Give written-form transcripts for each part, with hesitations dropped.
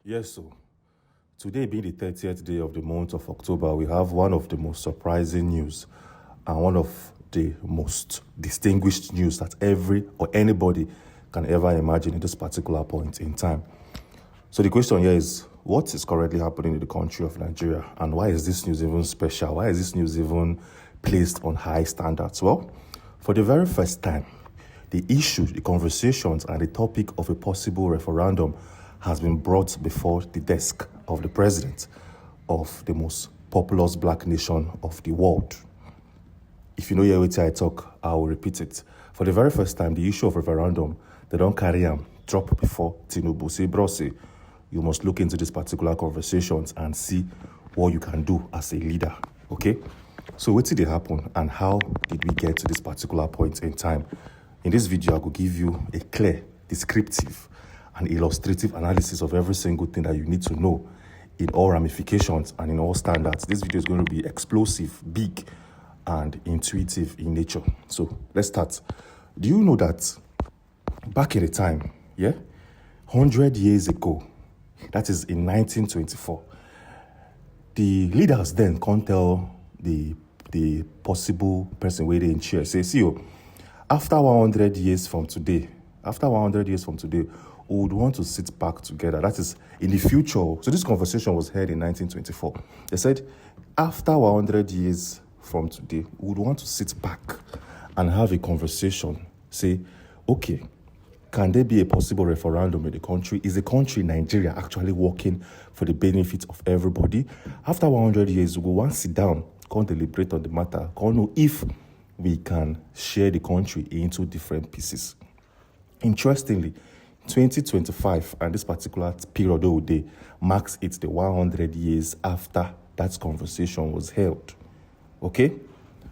Yes, so today being the 30th day of the month of October, we have one of the most surprising news and one of the most distinguished news that every or anybody can ever imagine in this particular point in time. So the question here is, what is currently happening in the country of Nigeria, and why is this news even special? Why is this news even placed on high standards? Well, for the very first time, the issue, the conversations, and the topic of a possible referendum has been brought before the desk of the president of the most populous black nation of the world. If you know hear what I talk, I will repeat it. For the very first time, the issue of referendum, they don't carry drop before Tinubu. Say, bro, say, you must look into these particular conversations and see what you can do as a leader, okay? So what did it happen, and how did we get to this particular point in time? In this video, I will give you a clear, descriptive, and illustrative analysis of every single thing that you need to know in all ramifications and in all standards. This video is going to be explosive, big, and intuitive in nature. So let's start. Do you know that back in the time, 100 years ago, that is in 1924, the leaders then can't tell the possible person where they in chair, say, see, after 100 years from today, we would want to sit back together. That is in the future. So this conversation was held in 1924. They said, after 100 years from today, we would want to sit back and have a conversation. Say, okay, can there be a possible referendum in the country? Is the country, Nigeria, actually working for the benefit of everybody? After 100 years, we want to sit down, can deliberate on the matter, can know if we can share the country into different pieces. Interestingly, 2025 and this particular period of the day marks it the 100 years after that conversation was held. Okay?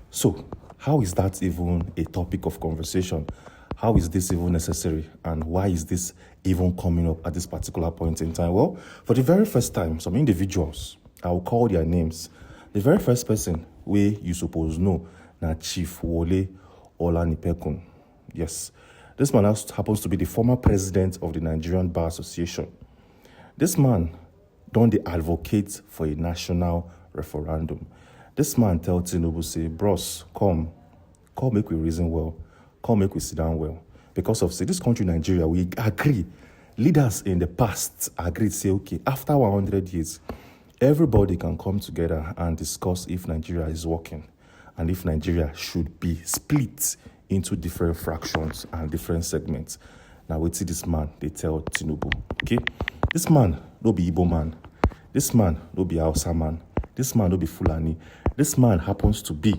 So, how is that even a topic of conversation? How is this even necessary? And why is this even coming up at this particular point in time? Well, for the very first time, some individuals, I will call their names. The very first person where you suppose know, na Chief Wole Olanipekun. Yes. This man happens to be the former president of the Nigerian Bar Association. This man don't advocate for a national referendum. This man tell Tinubu, say, bros, come make we reason well, come make we sit down well. Because of, say, this country, Nigeria, we agree. Leaders in the past agreed, say, okay, after 100 years, everybody can come together and discuss if Nigeria is working and if Nigeria should be split into different fractions and different segments. Now we see this man, they tell Tinubu, okay? This man no be Igbo man. This man no be Hausa man. This man no be Fulani. This man happens to be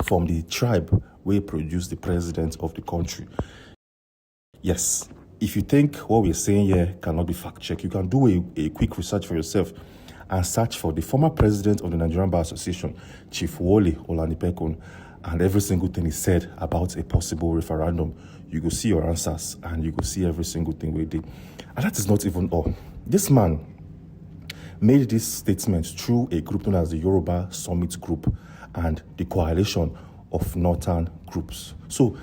from the tribe where produced the president of the country. Yes, if you think what we're saying here cannot be fact-checked, you can do a quick research for yourself and search for the former president of the Nigerian Bar Association, Chief Wole Olanipekun, and every single thing he said about a possible referendum. You go see your answers and you go see every single thing we did. And that is not even all. This man made this statement through a group known as the Yoruba Summit Group and the coalition of northern groups. So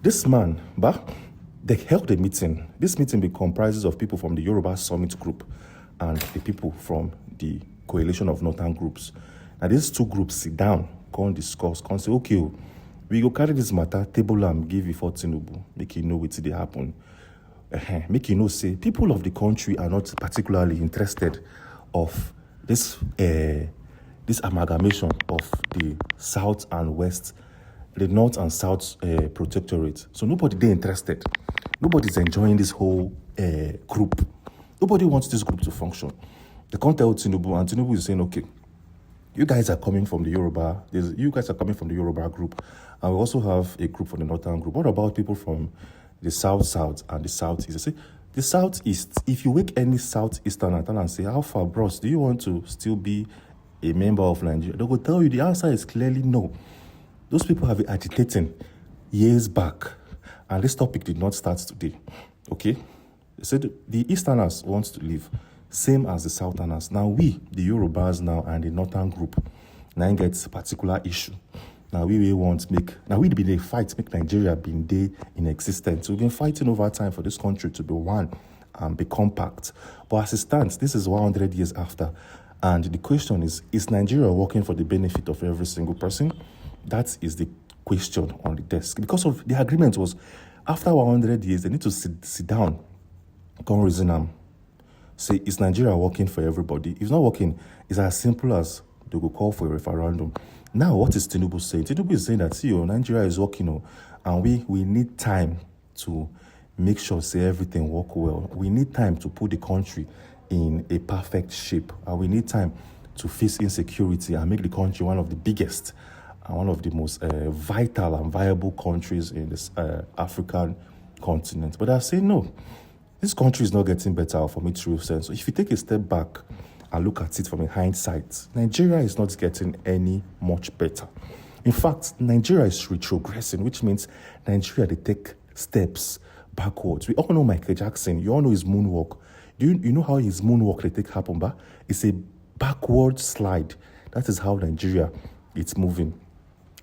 this man, they held a meeting. This meeting comprises of people from the Yoruba Summit Group and the people from the coalition of northern groups. Now these two groups sit down, can discuss, can say, okay, we go carry this matter, table and give it for Tinubu, make you know what they happen. Make you know, say, people of the country are not particularly interested of this amalgamation of the South and West, the North and South protectorate. So nobody they interested. Nobody's enjoying this whole group. Nobody wants this group to function. They can't tell Tinubu, and Tinubu is saying, okay, you guys are coming from the Yoruba. You guys are coming from the Yoruba group, and we also have a group from the Northern group. What about people from the South and the Southeast? I say the Southeast. If you wake any Southeasterner and say, "How far, bros? Do you want to still be a member of Nigeria?" They will tell you the answer is clearly no. Those people have been agitating years back, and this topic did not start today. Okay, they said the Easterners want to leave. Same as the Southerners. Now we, the Yorubas now and the Northern group, now gets a particular issue. Now we been a fight, make Nigeria been there in existence. We've been fighting over time for this country to be one and be compact. But as it stands, this is 100 years after. And the question is Nigeria working for the benefit of every single person? That is the question on the desk. Because of the agreement was, after 100 years, they need to sit down, come reason them, say, is Nigeria working for everybody? If it's not working, it's as simple as they will call for a referendum. Now, what is Tinubu saying? Tinubu is saying that, see, Nigeria is working, and we need time to make sure, say, everything work well. We need time to put the country in a perfect shape. And we need time to face insecurity and make the country one of the biggest and one of the most vital and viable countries in this African continent. But I say no. This country is not getting better from its real sense. So if you take a step back and look at it from a hindsight, Nigeria is not getting any much better. In fact, Nigeria is retrogressing, which means Nigeria, they take steps backwards. We all know Michael Jackson. You all know his moonwalk. You know how his moonwalk they take happen, but it's a backward slide. That is how Nigeria it's moving.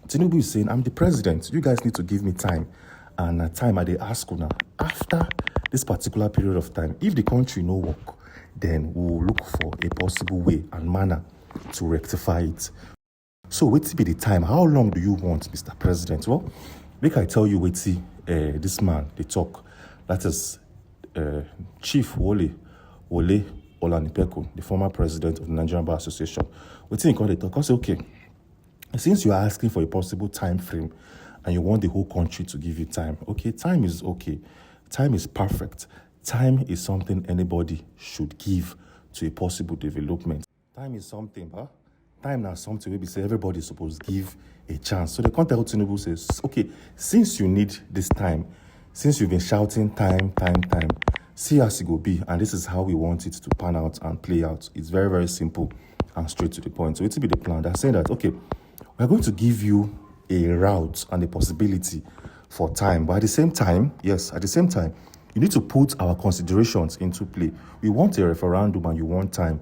Tinubu is saying, I'm the president. You guys need to give me time. And at time, I they ask now, after this particular period of time, if the country no work, then we'll look for a possible way and manner to rectify it. So, wait be the time. How long do you want, Mr. President? Well, make I tell you, this man, they talk. That is Chief Wole Olanipekun, the former president of the Nigerian Bar Association. What he call they talk? I say, okay, since you are asking for a possible time frame and you want the whole country to give you time, okay, time is okay. Time is perfect. Time is something anybody should give to a possible development. Time is something, huh? Time is something where we say everybody is supposed to give a chance. So the contact Tinubu says, okay, since you need this time, since you've been shouting time, see as it go be, and this is how we want it to pan out and play out. It's very, very simple and straight to the point. So it will be the plan. They're saying that, okay, we're going to give you a route and a possibility for time. But at the same time, you need to put our considerations into play. We want a referendum and you want time.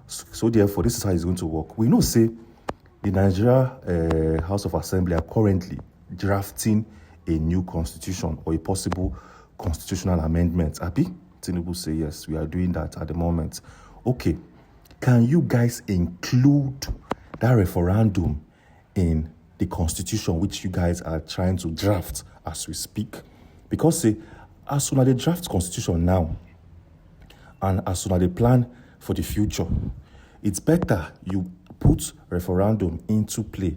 So therefore, this is how it's going to work. We know, say, the Nigeria House of Assembly are currently drafting a new constitution or a possible constitutional amendment. Abi? Tinubu say, yes, we are doing that at the moment. Okay, can you guys include that referendum in the constitution which you guys are trying to draft as we speak? Because say, as soon as they draft constitution now, and as soon as they plan for the future, it's better you put referendum into play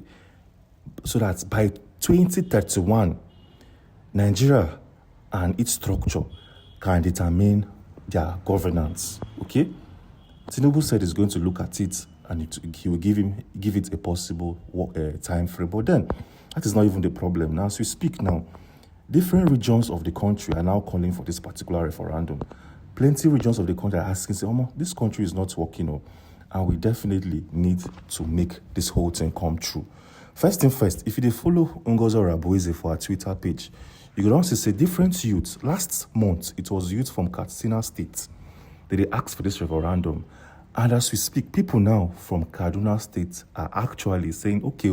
so that by 2031, Nigeria and its structure can determine their governance. Okay? Tinubu said he's going to look at it and he will give it a possible time frame. But then, that is not even the problem. Now, as we speak now, different regions of the country are now calling for this particular referendum. Plenty regions of the country are asking, say, this country is not working, and we definitely need to make this whole thing come true. First thing first, if you follow Ngozo Rabueze for our Twitter page, you could also say different youths. Last month, it was youth from Katsina State that they asked for this referendum. And as we speak, people now from Kaduna State are actually saying, okay,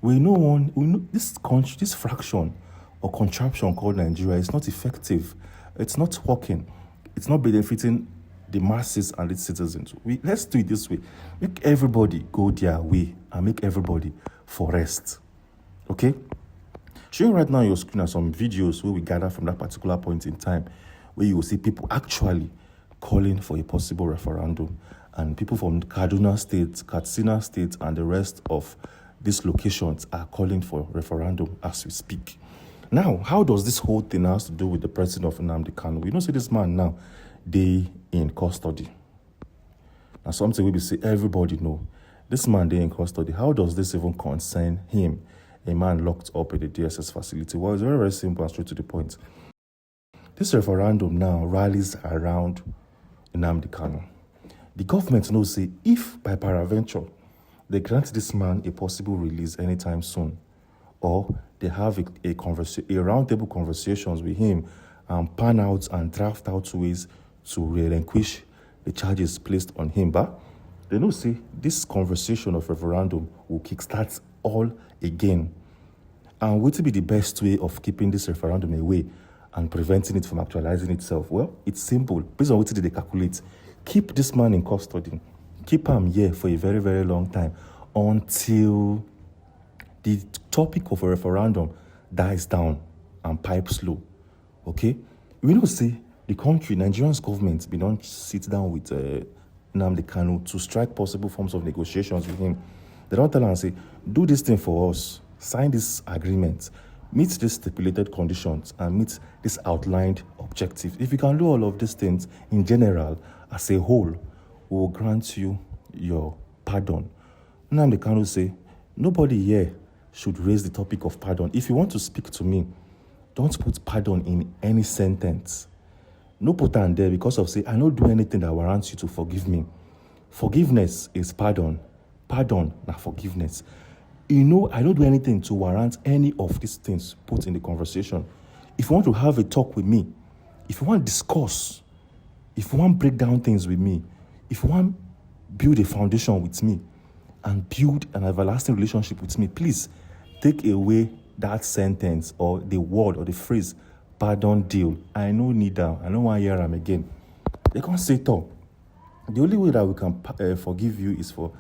we know this country, this fraction or contraption called Nigeria is not effective. It's not working. It's not benefiting the masses and its citizens. Let's do it this way. Make everybody go their way and make everybody for rest. Okay? Showing right now on your screen are some videos where we gather from that particular point in time where you will see people actually calling for a possible referendum. And people from Kaduna State, Katsina State, and the rest of these locations are calling for referendum as we speak. Now, how does this whole thing have to do with the president of Nnamdi Kanu? We know see this man now, they in custody. Now, something we say everybody know. This man, they in custody. How does this even concern him? A man locked up in the DSS facility. Well, it's very, very simple and straight to the point. This referendum now rallies around Nnamdi Kanu. The government knows, say, if by peradventure they grant this man a possible release anytime soon, or they have a roundtable conversations with him and pan out and draft out ways to relinquish the charges placed on him, but they know, say, this conversation of referendum will kickstart all again. And what will be the best way of keeping this referendum away and preventing it from actualizing itself? Well, it's simple. Based on what they calculate, keep this man in custody. Keep him here for a very, very long time until the topic of a referendum dies down and pipes low. Okay? We know, see, the country, Nigerian's government, we don't sit down with Nnamdi Kanu to strike possible forms of negotiations with him. They don't tell him and say, do this thing for us, sign this agreement, meet these stipulated conditions, and meet this outlined objective. If you can do all of these things in general, as a whole, we will grant you your pardon. Nnamdi Kanu say, nobody here should raise the topic of pardon. If you want to speak to me, don't put pardon in any sentence. No put on there because of say, I don't do anything that warrants you to forgive me. Forgiveness is pardon. Pardon, not forgiveness. You know, I don't do anything to warrant any of these things put in the conversation. If you want to have a talk with me, if you want to discuss, if you want to break down things with me, if you want to build a foundation with me and build an everlasting relationship with me, please take away that sentence or the word or the phrase, pardon deal. I no need that. I don't want to hear them again. They can't say it all. The only way that we can forgive you is for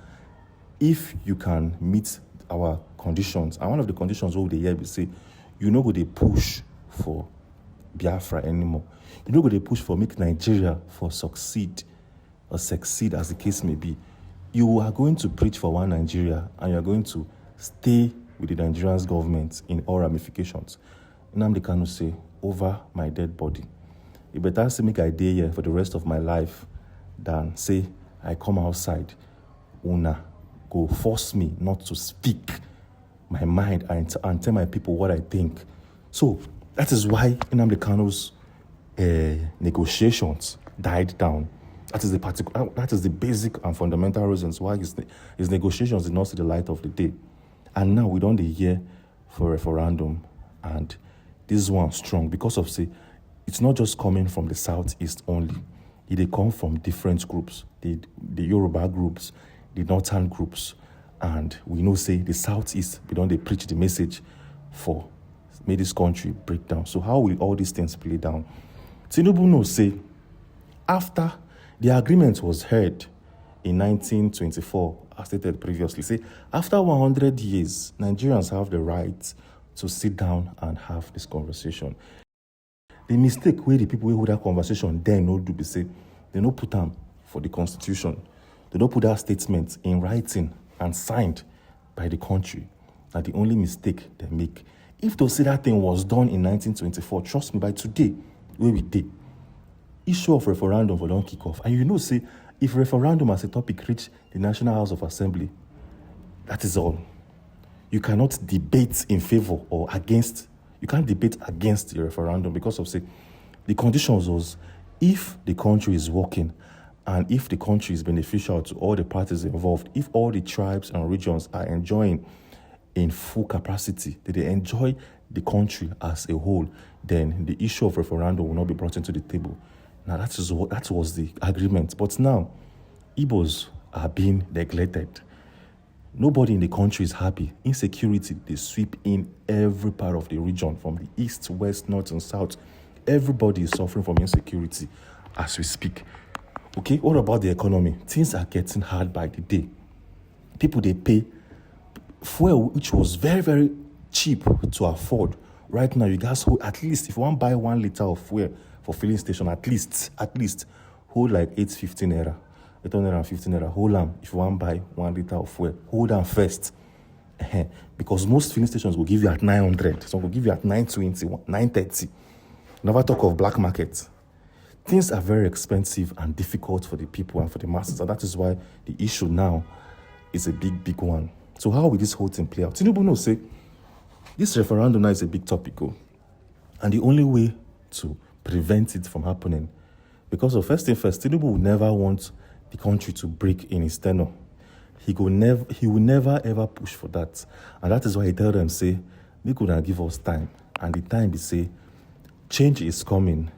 if you can meet our conditions. And one of the conditions over the year we say, you know, go they push for Biafra anymore. You know, go they push for make Nigeria for succeed as the case may be. You are going to preach for one Nigeria and you are going to stay with the Nigerian government in all ramifications. Nnamdi Kanu say, over my dead body. You better say make I day here for the rest of my life than say I come outside, una go force me not to speak my mind and tell my people what I think. So that is why Nnamdi Kanu's negotiations died down. That is the basic and fundamental reasons why his negotiations did not see the light of the day. And now we don't hear for referendum, and this one strong because of say it's not just coming from the southeast only. They come from different groups, the Yoruba groups, the northern groups, and we know say the southeast we don't they preach the message for make this country break down. So how will all these things play down? Tinubu knows say after the agreement was heard in 1924, as stated previously, say after 100 years, Nigerians have the right to sit down and have this conversation. The mistake where the people who hold that conversation then no do be say they no put them for the constitution. They don't put that statement in writing and signed by the country. That's the only mistake they make. If they say that thing was done in 1924, trust me, by today, where we did, issue of referendum for don't kick off. And you know, say, if referendum as a topic reach the National House of Assembly, that is all. You cannot debate in favor or against. You can't debate against the referendum because of, say, the conditions was if the country is working and if the country is beneficial to all the parties involved, if all the tribes and regions are enjoying in full capacity, that they enjoy the country as a whole, then the issue of referendum will not be brought into the table. Now, that was the agreement. But now, Igbos are being neglected. Nobody in the country is happy. Insecurity, they sweep in every part of the region, from the east, west, north, and south. Everybody is suffering from insecurity as we speak. Okay, what about the economy? Things are getting hard by the day. People, they pay fuel, which was very, very cheap to afford. Right now, you guys hold, at least, if you want to buy 1 liter of fuel for filling station, at least, hold like 850 naira. 850 naira, hold them. If you want to buy 1 liter of fuel, hold them first. Because most filling stations will give you at 900. Some will give you at 920, 930. Never talk of black market. Things are very expensive and difficult for the people and for the masses. And that is why the issue now is a big, big one. So how will this whole thing play out? Tinubu knows, say, this referendum now is a big topic. And the only way to prevent it from happening, because of first thing first, Tinubu will never want the country to break in his tenure. He will never ever push for that. And that is why he tell them, say, they could not give us time. And the time they say, change is coming.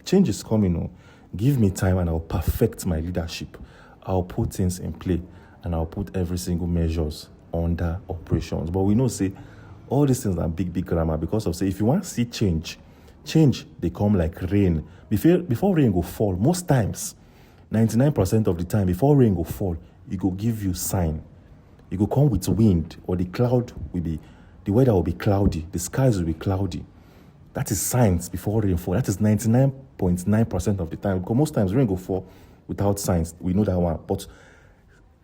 Change is coming. Oh. Give me time and I'll perfect my leadership. I'll put things in play and I'll put every single measures under operations. But we know, say, all these things are big, big grammar because of, say, if you want to see change, Change, they come like rain. Before rain go fall, most times, 99% of the time, before rain go fall, it go give you sign. It go come with wind, or the weather will be cloudy, the skies will be cloudy. That is signs before rain fall. That is 99.9% of the time. Because most times rain go fall without signs. We know that one. But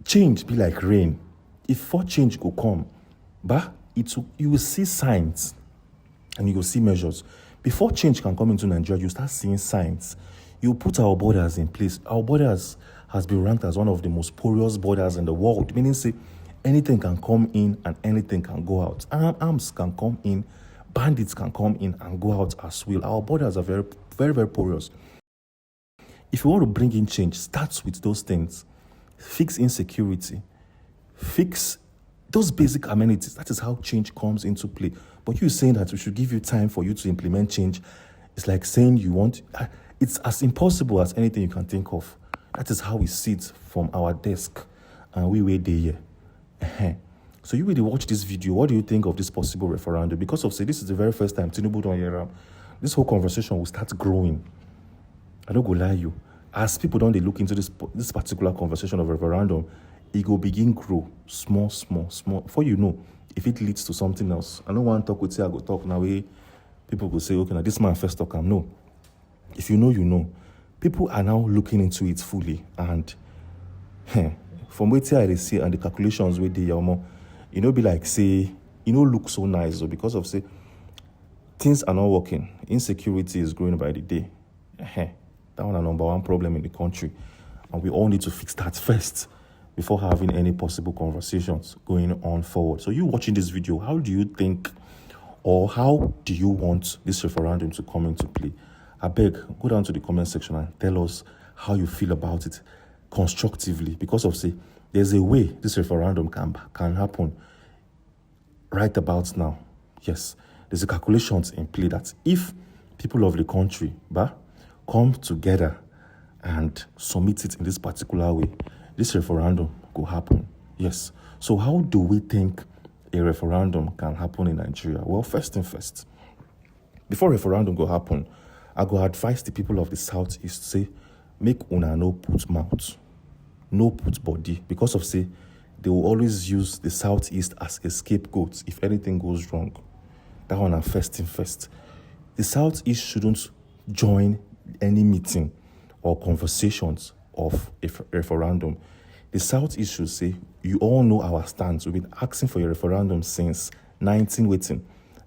change be like rain. If for change go come, but you will see signs and you will see measures. Before change can come into Nigeria, you start seeing signs. You put our borders in place. Our borders has been ranked as one of the most porous borders in the world, meaning say anything can come in and anything can go out. Arms can come in, bandits can come in and go out as well. Our borders are very, very, very porous. If you want to bring in change, start with those things. Fix insecurity. Fix those basic amenities. That is how change comes into play. But you saying that we should give you time for you to implement change, it's like saying it's as impossible as anything you can think of. That is how we sit from our desk and we wait there. So you really watch this video. What do you think of this possible referendum? Because this is the very first time Tinubu don't hear am. This whole conversation will start growing. I don't go lie you. As people don't they look into this particular conversation of referendum, it will begin grow small. Before you know, if it leads to something else, I don't want to talk with you. I go talk now. People will say, okay, now this man first talk. No. If you know, you know. People are now looking into it fully, and from what I see and the calculations with the be like say, look so nice, because of say things are not working. Insecurity is growing by the day. That one is number one problem in the country, and we all need to fix that first before having any possible conversations going on forward. So you watching this video, how do you think, or how do you want this referendum to come into play? I beg, go down to the comment section and tell us how you feel about it constructively, because of there's a way this referendum can happen right about now. Yes, there's a calculations in play that if people of the country come together and submit it in this particular way, this referendum will happen. Yes. So how do we think a referendum can happen in Nigeria? Well, first thing first, before referendum go happen, I go advise the people of the Southeast, say, make una no put mouth, no put body, because of they will always use the Southeast as a scapegoat if anything goes wrong. That one are first thing first. The Southeast shouldn't join any meeting or conversations of a referendum. The Southeast should say, you all know our stance. We've been asking for a referendum since 19 waiting.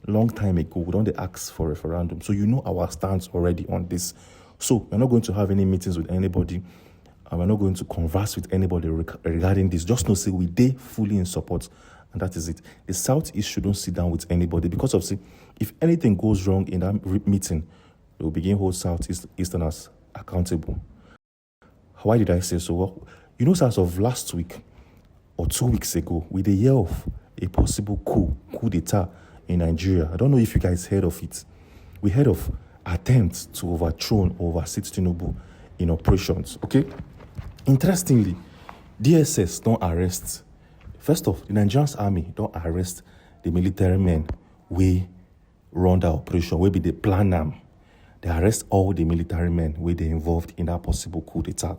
Long time ago, we don't ask for referendum. So you know our stance already on this. So we're not going to have any meetings with anybody, and we're not going to converse with anybody regarding this. Just know, we they fully in support, and that is it. The Southeast shouldn't sit down with anybody, because of if anything goes wrong in that meeting, they will begin hold Southeasterners accountable. Why did I say so? Well, as of last week or 2 weeks ago, with the year of a possible coup d'etat in Nigeria. I don't know if you guys heard of it. We heard of attempts to overthrow or overseat Tinubu in operations. Okay? Interestingly, DSS don't arrest. First off, the Nigerian army don't arrest the military men we run that operation, where be the plan them. They arrest all the military men where they involved in that possible coup d'etat.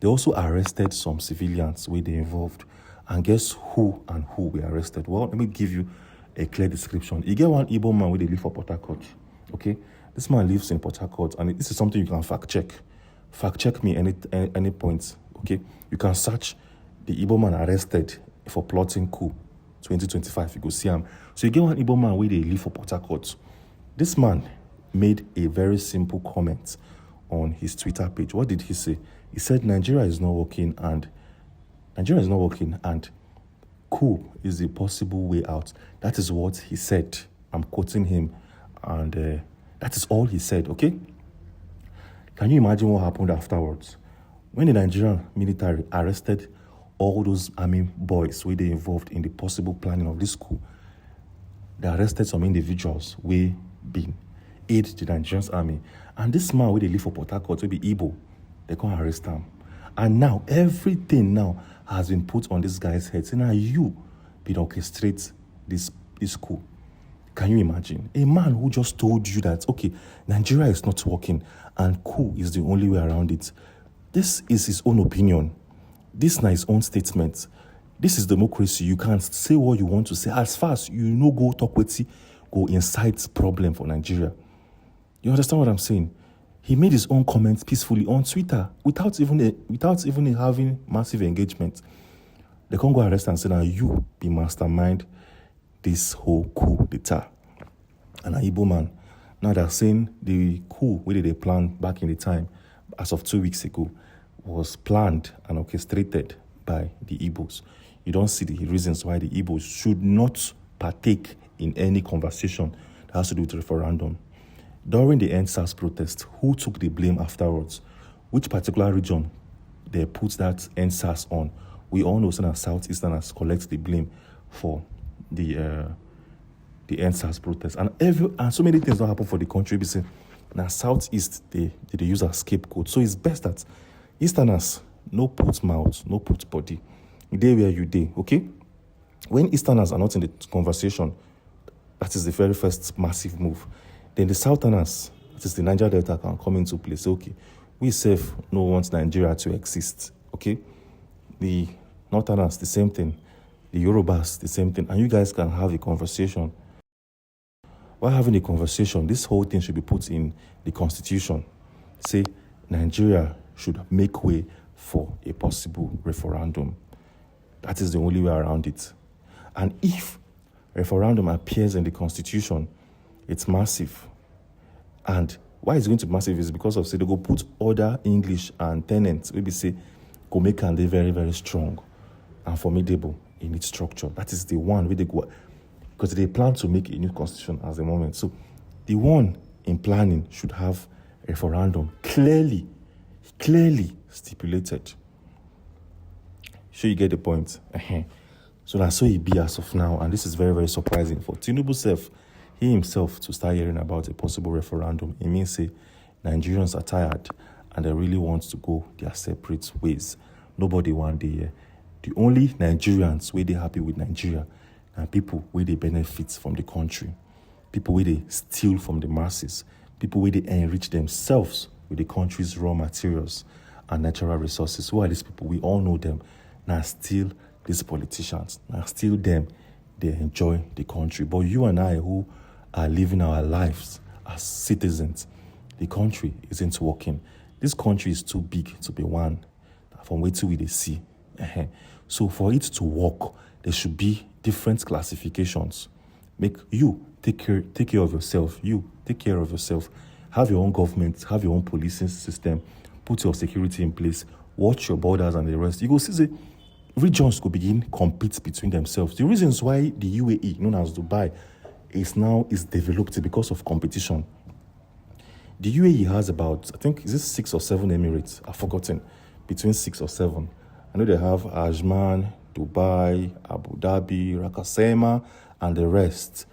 They also arrested some civilians where they involved. And guess who we arrested? Well, let me give you a clear description. You get one Igbo man where they live for Port Harcourt. Okay? This man lives in Port Harcourt, and this is something you can fact check. Fact check me any point. Okay? You can search the Igbo man arrested for plotting coup 2025. You go see him. So you get one Igbo man where they live for Port Harcourt. This man made a very simple comment on his Twitter page. What did he say? He said Nigeria is not working and coup is a possible way out. That is what he said. I'm quoting him, and that is all he said, okay? Can you imagine what happened afterwards? When the Nigerian military arrested all those army boys where they involved in the possible planning of this coup, they arrested some individuals where been aid the Nigerian army. And this man where they live for Port Harcourt, will be Igbo, they can't arrest him. And now everything now has been put on this guy's head. So now you be orchestrate this coup. Can you imagine? A man who just told you that, okay, Nigeria is not working and coup is the only way around it. This is his own opinion. This is his own statement. This is democracy. You can say what you want to say. As far as you know, go talk with go incite problem for Nigeria. You understand what I'm saying? He made his own comments peacefully on Twitter without even having massive engagement. They can't go arrest and say, now you be mastermind this whole coup d'etat. And an Igbo man. Now they're saying the coup, where they planned back in the time, as of 2 weeks ago, was planned and orchestrated by the Igbos. You don't see the reasons why the Igbos should not partake in any conversation that has to do with referendum. During the NSAS protest, who took the blame afterwards? Which particular region they put that NSAS on? We all know that Southeasterners collect the blame for the NSAS protest. And so many things don't happen for the country. Now Southeast, they use a scapegoat. So it's best that Easterners, no put mouth, no put body. They where you dey, okay? When Easterners are not in the conversation, that is the very first massive move. Then the Southerners, that is the Niger Delta, can come into place. Okay, we safe no want Nigeria to exist, okay? The Northerners, the same thing. The Yorubas, the same thing. And you guys can have a conversation. While having a conversation, this whole thing should be put in the constitution. Say, Nigeria should make way for a possible referendum. That is the only way around it. And if referendum appears in the constitution, it's massive. And why it's going to be massive is because of, say, they go put other English and tenants, maybe say, go make and they very, very strong and formidable in its structure. That is the one where they go, because they plan to make a new constitution at the moment. So the one in planning should have referendum clearly stipulated. Sure, you get the point. So that's so it be as of now, and this is very, very surprising for Tinubu he himself to start hearing about a possible referendum. It means say Nigerians are tired and they really want to go their separate ways. Nobody want the only Nigerians where they happy with Nigeria and people where they benefit from the country, people where they steal from the masses, people where they enrich themselves with the country's raw materials and natural resources. Who are these people? We all know them. Now still these politicians, now still them, they enjoy the country. But you and I who are living our lives as citizens, the country isn't working. This country is too big to be one from where to we they see. So for it to work, there should be different classifications. Make you take care of yourself. You take care of yourself. Have your own government, have your own policing system, put your security in place, watch your borders and the rest. You go see the regions could begin compete between themselves. The reasons why the UAE, known as Dubai, is developed because of competition. The UAE has about, I think, is it 6 or 7 Emirates? I've forgotten. Between 6 or 7. I know they have Ajman, Dubai, Abu Dhabi, Rakasema, and the rest.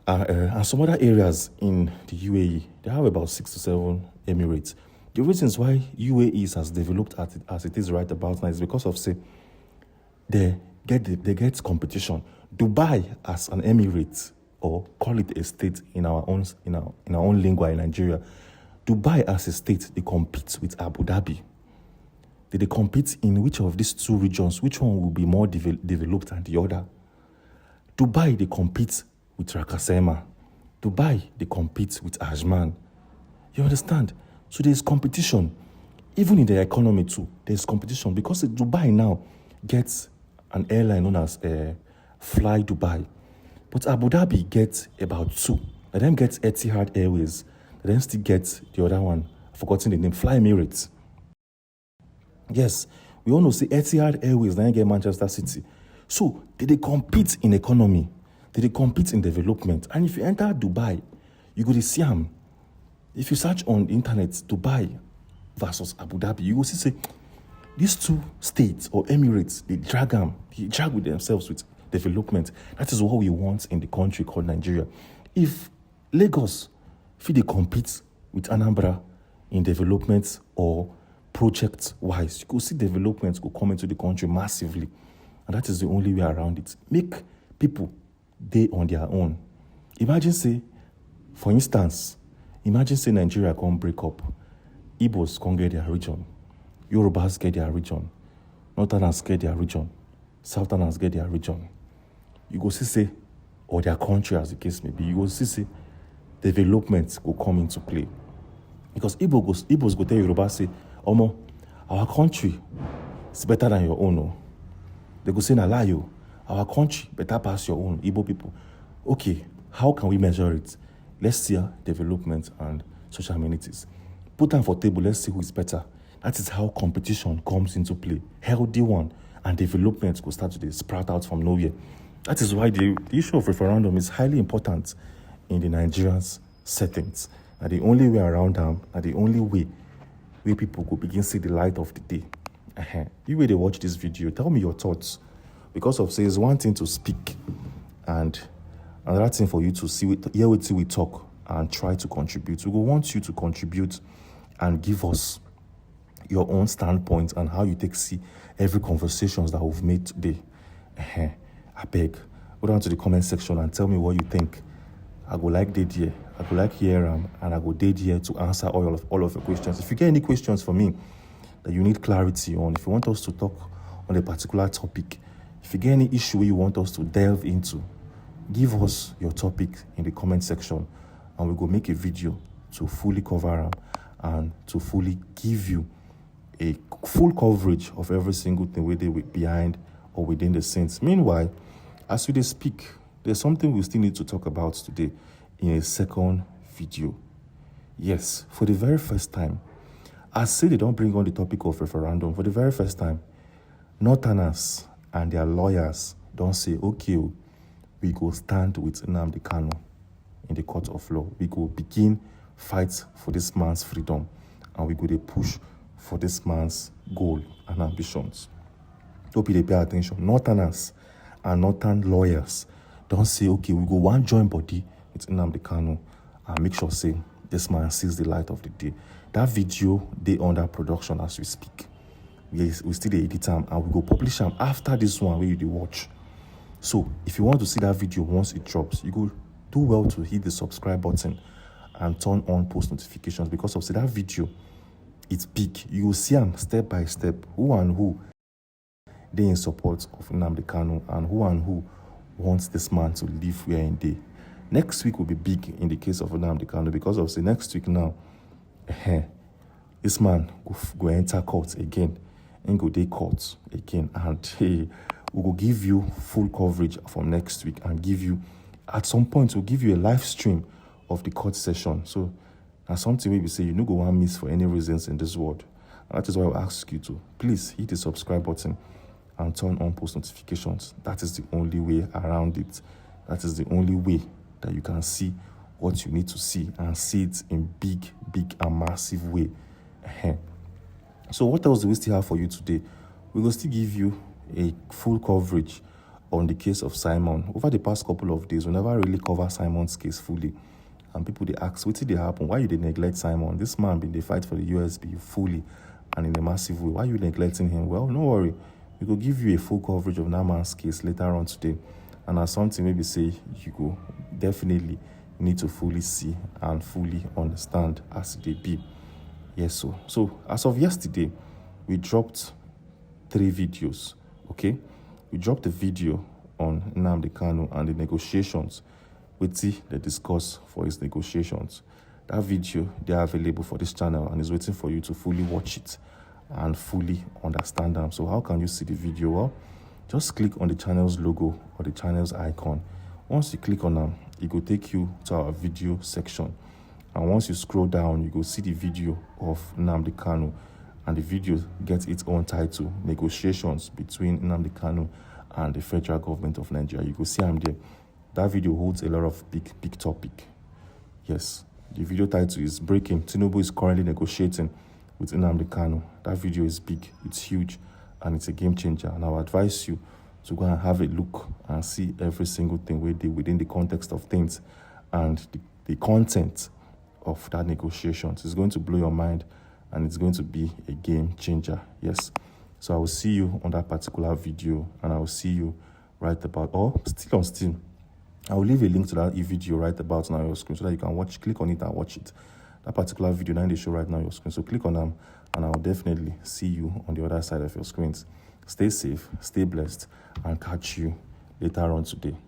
And some other areas in the UAE, they have about 6 to 7 Emirates. The reasons why UAE is as developed as it is right about now is because of, say, they get competition. Dubai as an emirate, or call it a state in our own lingua in Nigeria. Dubai as a state, they compete with Abu Dhabi. They compete in which of these two regions, which one will be more developed than the other. Dubai, they compete with Rakasema. Dubai, they compete with Ajman. You understand? So there's competition. Even in the economy too, there's competition because Dubai now gets an airline known as Fly Dubai. But Abu Dhabi gets about 2. They then get Etihad Airways. They then still get the other one. I've forgotten the name. Fly Emirates. Yes, we all know say Etihad Airways then get Manchester City. So they compete in economy. They compete in development. And if you enter Dubai, you go to see them. If you search on the internet, Dubai versus Abu Dhabi, you will see say these two states or Emirates, they drag with themselves with development. That is what we want in the country called Nigeria. If Lagos, if they compete with Anambra in development or project-wise, you could see developments could come into the country massively. And that is the only way around it. Make people they on their own. Imagine say, for instance, imagine say Nigeria can't break up. Igbos can't get their region. Yorubas get their region. Northerners get their region. Southerners get their region. You go see say, or their country as the case may be, you go see say, development will come into play. Because Igbos go tell Yoruba say, Omo, our country is better than your own. Oh. They go say, na lie you. Our country better pass your own, Igbo people. Okay, how can we measure it? Let's see development and social amenities. Put them for table, let's see who is better. That is how competition comes into play. Healthy one, and development will start to sprout out from nowhere. That is why the issue of referendum is highly important in the Nigerians' settings. And the only way around them, and the only way where people could begin to see the light of the day. You way they watch this video, tell me your thoughts. Because of say it's one thing to speak, and another thing for you to hear what we talk and try to contribute. We will want you to contribute and give us your own standpoint and how you take see every conversations that we've made today. I beg, go down to the comment section and tell me what you think. I go like dead here, I go like hear and I go dead here to answer all of your questions. If you get any questions for me that you need clarity on, if you want us to talk on a particular topic, if you get any issue you want us to delve into, give us your topic in the comment section and we go make a video to fully cover them and to fully give you a full coverage of every single thing whether behind or within the scenes. Meanwhile, as we speak, there's something we still need to talk about today in a second video. Yes, for the very first time, I say they don't bring on the topic of referendum. For the very first time, Northerners and their lawyers don't say, okay, we go stand with Nnamdi Kanu in the court of law. We go begin fight for this man's freedom and we go to push for this man's goal and ambitions. Hope they pay attention. Northerners and Northern lawyers don't say, okay, we go one joint body with Nnamdi Kanu and make sure say this man sees the light of the day. That video, they under production as we speak. We still edit them and we go publish them after this one where you watch. So if you want to see that video once it drops, you go do well to hit the subscribe button and turn on post notifications because of that video, it's big. You will see them step by step, who and who they in support of Nnamdi Kanu and who wants this man to live where in day. Next week will be big in the case of Nnamdi Kanu because of next week now, this man go enter court again and go day court again, and we will give you full coverage from next week and give you, at some point, we'll give you a live stream of the court session. So that's something we say you no go want miss for any reasons in this world. And that is why I ask you to please hit the subscribe button and turn on post notifications. That is the only way around it. That is the only way that you can see what you need to see and see it in big and massive way. So what else do we still have for you today? We will still give you a full coverage on the case of Simon. Over the past couple of days, we never really cover Simon's case fully. And people, they ask, what did they happen? Why you they neglect Simon? This man been they fight for the USB fully and in a massive way. Why are you neglecting him? Well, no worry. We will give you a full coverage of that man's case later on today. And as something maybe say you go definitely need to fully see and fully understand as they be. Yes, so as of yesterday, we dropped 3 videos, okay? We dropped a video on Nnamdi Kanu and the negotiations with the discuss for his negotiations. That video, they are available for this channel and is waiting for you to fully watch it and fully understand them. So how can you see the video? Well, just click on the channel's logo or the channel's icon. Once you click on them, it will take you to our video section. And once you scroll down, you go see the video of Nnamdi Kanu. And the video gets its own title, Negotiations between Nnamdi Kanu and the federal government of Nigeria. You go see him there. That video holds a lot of big topic. Yes, the video title is Breaking. Tinubu is currently negotiating with Nnamdi Kanu. That video is big, it's huge, and it's a game changer. And I'll advise you to go and have a look and see every single thing within the context of things and the content of that negotiations. It's going to blow your mind and it's going to be a game changer. Yes. So I will see you on that particular video and I will see you right about, or still on Steam. I will leave a link to that video right about now on your screen so that you can click on it and watch it. That particular video now they show right now on your screen. So click on them and I'll definitely see you on the other side of your screens. Stay safe, stay blessed, and catch you later on today.